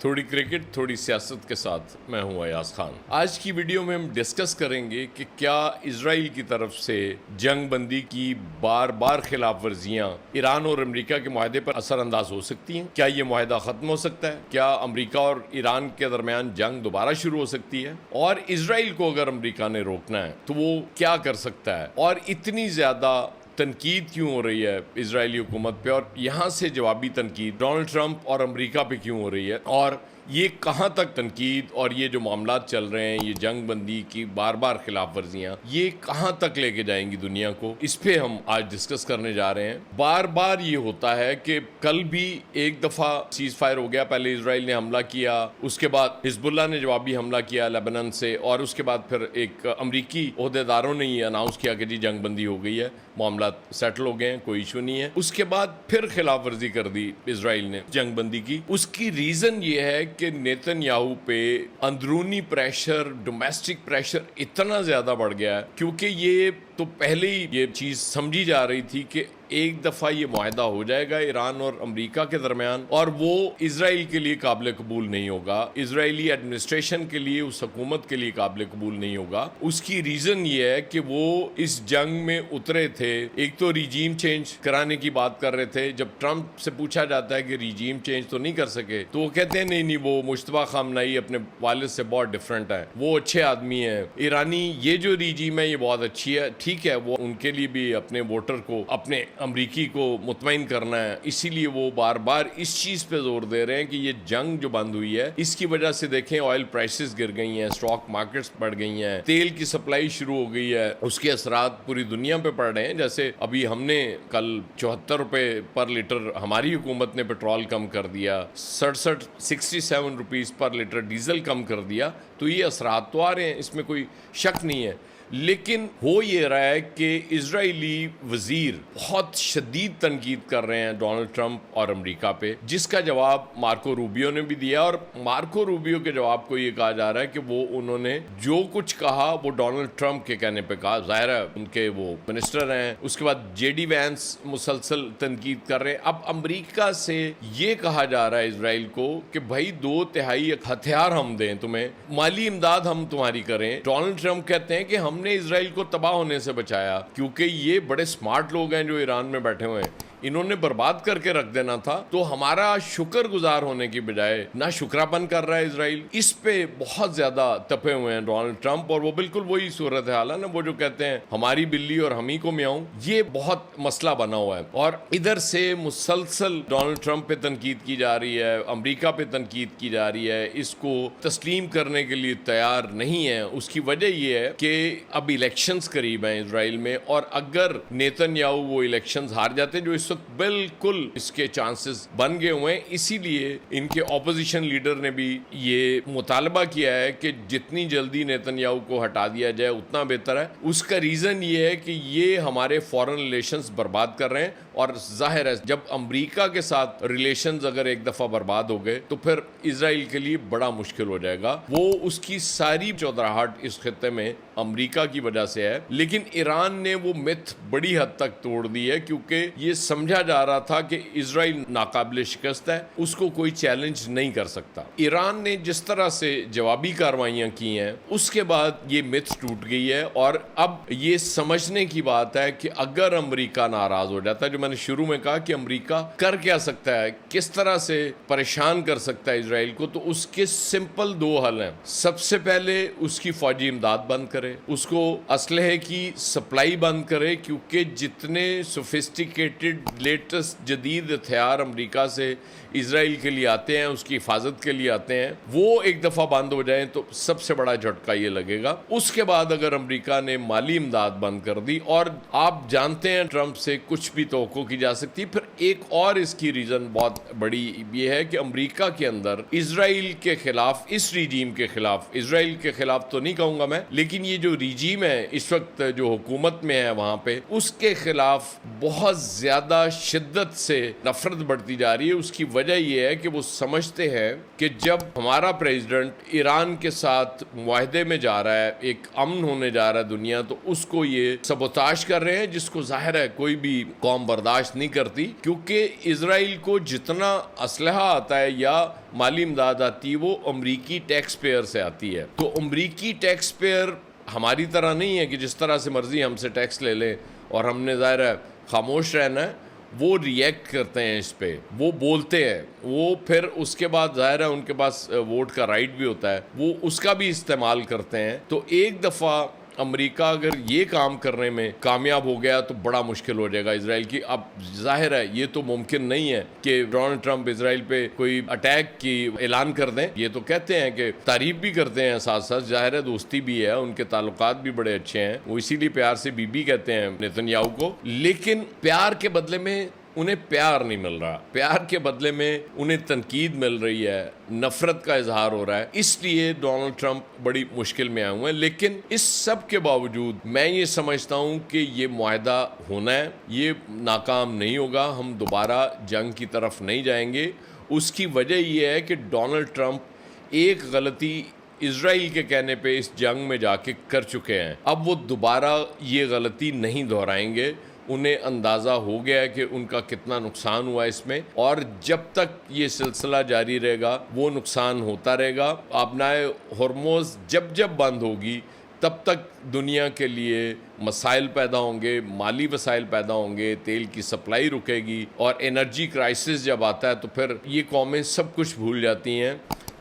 تھوڑی کرکٹ تھوڑی سیاست کے ساتھ میں ہوں ایاز خان۔ آج کی ویڈیو میں ہم ڈسکس کریں گے کہ کیا اسرائیل کی طرف سے جنگ بندی کی بار بار خلاف ورزیاں ایران اور امریکہ کے معاہدے پر اثر انداز ہو سکتی ہیں؟ کیا یہ معاہدہ ختم ہو سکتا ہے؟ کیا امریکہ اور ایران کے درمیان جنگ دوبارہ شروع ہو سکتی ہے؟ اور اسرائیل کو اگر امریکہ نے روکنا ہے تو وہ کیا کر سکتا ہے؟ اور اتنی زیادہ تنقید کیوں ہو رہی ہے اسرائیلی حکومت پہ، اور یہاں سے جوابی تنقید ڈونلڈ ٹرمپ اور امریکہ پہ کیوں ہو رہی ہے، اور یہ کہاں تک تنقید اور یہ جو معاملات چل رہے ہیں، یہ جنگ بندی کی بار بار خلاف ورزیاں، یہ کہاں تک لے کے جائیں گی دنیا کو، اس پہ ہم آج ڈسکس کرنے جا رہے ہیں۔ بار بار یہ ہوتا ہے کہ کل بھی ایک دفعہ سیز فائر ہو گیا، پہلے اسرائیل نے حملہ کیا، اس کے بعد حزب اللہ نے جوابی حملہ کیا لبنان سے، اور اس کے بعد پھر ایک امریکی عہدیداروں نے یہ اناؤنس کیا کہ جی جنگ بندی ہو گئی ہے، معاملات سیٹل ہو گئے ہیں، کوئی ایشو نہیں ہے۔ اس کے بعد پھر خلاف ورزی کر دی اسرائیل نے جنگ بندی کی۔ اس کی ریزن یہ ہے کہ نیتن یاہو پہ اندرونی پریشر، ڈومیسٹک پریشر اتنا زیادہ بڑھ گیا ہے، کیونکہ یہ تو پہلے ہی یہ چیز سمجھی جا رہی تھی کہ ایک دفعہ یہ معاہدہ ہو جائے گا ایران اور امریکہ کے درمیان، اور وہ اسرائیل کے لیے قابل قبول نہیں ہوگا، اسرائیلی ایڈمنسٹریشن کے لیے، اس حکومت کے لیے قابل قبول نہیں ہوگا۔ اس کی ریزن یہ ہے کہ وہ اس جنگ میں اترے تھے، ایک تو ریجیم چینج کرانے کی بات کر رہے تھے۔ جب ٹرمپ سے پوچھا جاتا ہے کہ ریجیم چینج تو نہیں کر سکے، تو وہ کہتے ہیں نہیں وہ مشتبہ خامنائی اپنے والد سے بہت ڈفرینٹ ہے، وہ اچھے آدمی ہیں، ایرانی یہ جو ریجیم ہے یہ بہت اچھی ہے، ٹھیک ہے، وہ ان کے لیے بھی اپنے ووٹر کو، اپنے امریکی کو مطمئن کرنا ہے، اسی لیے وہ بار بار اس چیز پہ زور دے رہے ہیں کہ یہ جنگ جو بند ہوئی ہے اس کی وجہ سے دیکھیں آئل پرائسز گر گئی ہیں، اسٹاک مارکیٹس بڑھ گئی ہیں، تیل کی سپلائی شروع ہو گئی ہے، اس کے اثرات پوری دنیا پہ پڑ رہے ہیں۔ جیسے ابھی ہم نے کل 74 روپے پر لیٹر ہماری حکومت نے پیٹرول کم کر دیا، 67 روپیز پر لیٹر ڈیزل کم کر دیا، تو یہ اثرات تو آ رہے ہیں، اس میں کوئی شک نہیں ہے۔ لیکن ہو یہ رہا ہے کہ اسرائیلی وزیر بہت شدید تنقید کر رہے ہیں ڈونلڈ ٹرمپ اور امریکہ پہ، جس کا جواب مارکو روبیو نے بھی دیا، اور مارکو روبیو کے جواب کو یہ کہا جا رہا ہے کہ وہ انہوں نے جو کچھ کہا وہ ڈونلڈ ٹرمپ کے کہنے پہ کہا، ظاہر ہے ان کے وہ منسٹر ہیں۔ اس کے بعد جے ڈی وینس مسلسل تنقید کر رہے ہیں۔ اب امریکہ سے یہ کہا جا رہا ہے اسرائیل کو کہ بھائی 2/3 ہتھیار ہم دیں تمہیں، مالی امداد ہم تمہاری کریں۔ ڈونلڈ ٹرمپ کہتے ہیں کہ ہم نے اسرائیل کو تباہ ہونے سے بچایا، کیونکہ یہ بڑے سمارٹ لوگ ہیں جو ایران میں بیٹھے ہوئے ہیں، انہوں نے برباد کر کے رکھ دینا تھا، تو ہمارا شکر گزار ہونے کی بجائے نہ شکراپن کر رہا ہے اسرائیل۔ اس پہ بہت زیادہ تپے ہوئے ہیں ڈونلڈ ٹرمپ، اور وہ بالکل وہی صورتحال ہے نا، وہ جو کہتے ہیں ہماری بلی اور ہم ہی کو میاؤں، یہ بہت مسئلہ بنا ہوا ہے۔ اور ادھر سے مسلسل ڈونلڈ ٹرمپ پہ تنقید کی جا رہی ہے، امریکہ پہ تنقید کی جا رہی ہے، اس کو تسلیم کرنے کے لیے تیار نہیں ہے۔ اس کی وجہ یہ ہے کہ اب الیکشنز قریب ہیں اسرائیل میں، اور اگر نیتن یاہو وہ الیکشنز ہار جاتے جو اس وقت بالکل اس کے چانسز بن گئے ہوئے ہیں، اسی لیے ان کے اپوزیشن لیڈر نے بھی یہ مطالبہ کیا ہے کہ جتنی جلدی نیتن یاہو کو ہٹا دیا جائے اتنا بہتر ہے۔ اس کا ریزن یہ ہے کہ یہ ہمارے فورن ریلیشنز برباد کر رہے ہیں، اور ظاہر ہے جب امریکہ کے ساتھ ریلیشنز اگر ایک دفعہ برباد ہو گئے تو پھر اسرائیل کے لیے بڑا مشکل ہو جائے گا۔ وہ اس کی ساری چودراہٹ اس خطے میں امریکہ کی وجہ سے ہے، لیکن ایران نے وہ مت بڑی حد تک توڑ دی ہے، کیونکہ یہ سمجھا جا رہا تھا کہ اسرائیل ناقابل شکست ہے، اس کو کوئی چیلنج نہیں کر سکتا۔ ایران نے جس طرح سے جوابی کارروائیاں کی ہیں اس کے بعد یہ مت ٹوٹ گئی ہے، اور اب یہ سمجھنے کی بات ہے کہ اگر امریکہ ناراض ہو جاتا ہے، جو میں نے شروع میں کہا کہ امریکہ کر کیا سکتا ہے، کس طرح سے پریشان کر سکتا ہے اسرائیل کو، تو اس کے سمپل 2 حل ہیں۔ سب سے پہلے اس کی فوجی امداد بند کرے، اس کو اسلحے کی سپلائی بند کرے، کیونکہ جتنے سوفسٹیکیٹڈ لیٹسٹ جدید ہتھیار امریکہ سے اسرائیل کے لیے آتے ہیں، اس کی حفاظت کے لیے آتے ہیں، وہ ایک دفعہ بند ہو جائیں تو سب سے بڑا جھٹکا یہ لگے گا۔ اس کے بعد اگر امریکہ نے مالی امداد بند کر دی، اور آپ جانتے ہیں ٹرمپ سے کچھ بھی توقع کی جا سکتی، پھر ایک اور اس کی ریزن بہت بڑی یہ ہے کہ امریکہ کے اندر اسرائیل کے خلاف، اس ریجیم کے خلاف، اسرائیل کے خلاف تو نہیں کہوں گا میں، لیکن یہ جو ریجیم ہے اس وقت جو حکومت میں ہے وہاں پہ، اس کے خلاف بہت زیادہ شدت سے نفرت بڑھتی جا رہی ہے۔ اس کی وجہ یہ ہے کہ وہ سمجھتے ہیں کہ جب ہمارا پریزیڈنٹ ایران کے ساتھ معاہدے میں جا رہا ہے، ایک امن ہونے جا رہا ہے دنیا، تو اس کو یہ سبوتاش کر رہے ہیں، جس کو ظاہر ہے کوئی بھی قوم برداشت برداشت نہیں کرتی، کیونکہ اسرائیل کو جتنا اسلحہ آتا ہے یا مالی امداد آتی ہے وہ امریکی ٹیکس پیئر سے آتی ہے. تو امریکی ٹیکس پیئر ہماری طرح نہیں ہے کہ جس طرح سے مرضی ہم سے ٹیکس لے لیں اور ہم نے ظاہر ہے خاموش رہنا ہے. وہ ریئیکٹ کرتے ہیں اس پہ، وہ بولتے ہیں، وہ پھر اس کے بعد ظاہر ہے ان کے پاس ووٹ کا رائٹ بھی ہوتا ہے، وہ اس کا بھی استعمال کرتے ہیں. تو ایک دفعہ امریکہ اگر یہ کام کرنے میں کامیاب ہو گیا تو بڑا مشکل ہو جائے گا اسرائیل کی. اب ظاہر ہے یہ تو ممکن نہیں ہے کہ ڈونلڈ ٹرمپ اسرائیل پہ کوئی اٹیک کی اعلان کر دیں. یہ تو کہتے ہیں کہ تعریف بھی کرتے ہیں ساتھ ساتھ، ظاہر ہے دوستی بھی ہے، ان کے تعلقات بھی بڑے اچھے ہیں، وہ اسی لیے پیار سے بی بی کہتے ہیں نیتن یاہو کو. لیکن پیار کے بدلے میں انہیں پیار نہیں مل رہا، پیار کے بدلے میں انہیں تنقید مل رہی ہے، نفرت کا اظہار ہو رہا ہے. اس لیے ڈونلڈ ٹرمپ بڑی مشکل میں آئے ہوئے ہیں. لیکن اس سب کے باوجود میں یہ سمجھتا ہوں کہ یہ معاہدہ ہونا ہے، یہ ناکام نہیں ہوگا، ہم دوبارہ جنگ کی طرف نہیں جائیں گے. اس کی وجہ یہ ہے کہ ڈونلڈ ٹرمپ ایک غلطی اسرائیل کے کہنے پہ اس جنگ میں جا کے کر چکے ہیں، اب وہ دوبارہ یہ غلطی نہیں دہرائیں گے. انہیں اندازہ ہو گیا ہے کہ ان کا کتنا نقصان ہوا اس میں، اور جب تک یہ سلسلہ جاری رہے گا وہ نقصان ہوتا رہے گا. آبنائے ہرموز جب بند ہوگی تب تک دنیا کے لیے مسائل پیدا ہوں گے، مالی وسائل پیدا ہوں گے، تیل کی سپلائی رکے گی، اور انرجی کرائسس جب آتا ہے تو پھر یہ قومیں سب کچھ بھول جاتی ہیں.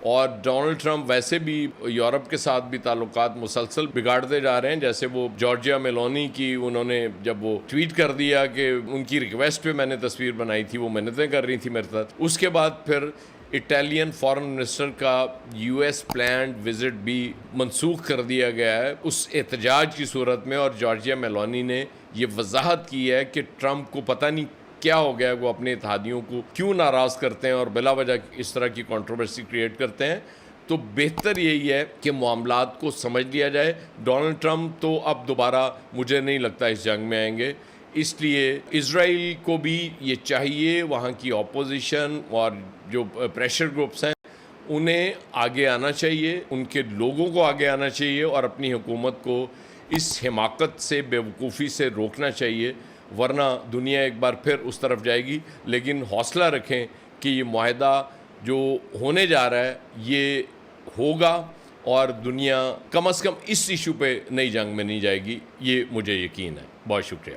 اور ڈونلڈ ٹرمپ ویسے بھی یورپ کے ساتھ بھی تعلقات مسلسل بگاڑتے جا رہے ہیں. جیسے وہ جارجیا میلونی کی انہوں نے جب وہ ٹویٹ کر دیا کہ ان کی ریکویسٹ پہ میں نے تصویر بنائی تھی، وہ منتیں کر رہی تھی میرے ساتھ، اس کے بعد پھر اٹالین فارن منسٹر کا یو ایس پلانڈ وزٹ بھی منسوخ کر دیا گیا ہے اس احتجاج کی صورت میں. اور جارجیا میلونی نے یہ وضاحت کی ہے کہ ٹرمپ کو پتہ نہیں کیا ہو گیا، وہ اپنے اتحادیوں کو کیوں ناراض کرتے ہیں اور بلا وجہ اس طرح کی کنٹروورسی کریٹ کرتے ہیں. تو بہتر یہی ہے کہ معاملات کو سمجھ لیا جائے. ڈونلڈ ٹرمپ تو اب دوبارہ مجھے نہیں لگتا اس جنگ میں آئیں گے، اس لیے اسرائیل کو بھی یہ چاہیے، وہاں کی اپوزیشن اور جو پریشر گروپس ہیں انہیں آگے آنا چاہیے، ان کے لوگوں کو آگے آنا چاہیے اور اپنی حکومت کو اس حماقت سے، بے وقوفی سے روکنا چاہیے، ورنہ دنیا ایک بار پھر اس طرف جائے گی. لیکن حوصلہ رکھیں کہ یہ معاہدہ جو ہونے جا رہا ہے یہ ہوگا، اور دنیا کم از کم اس ایشو پہ نئی جنگ میں نہیں جائے گی، یہ مجھے یقین ہے. بہت شکریہ.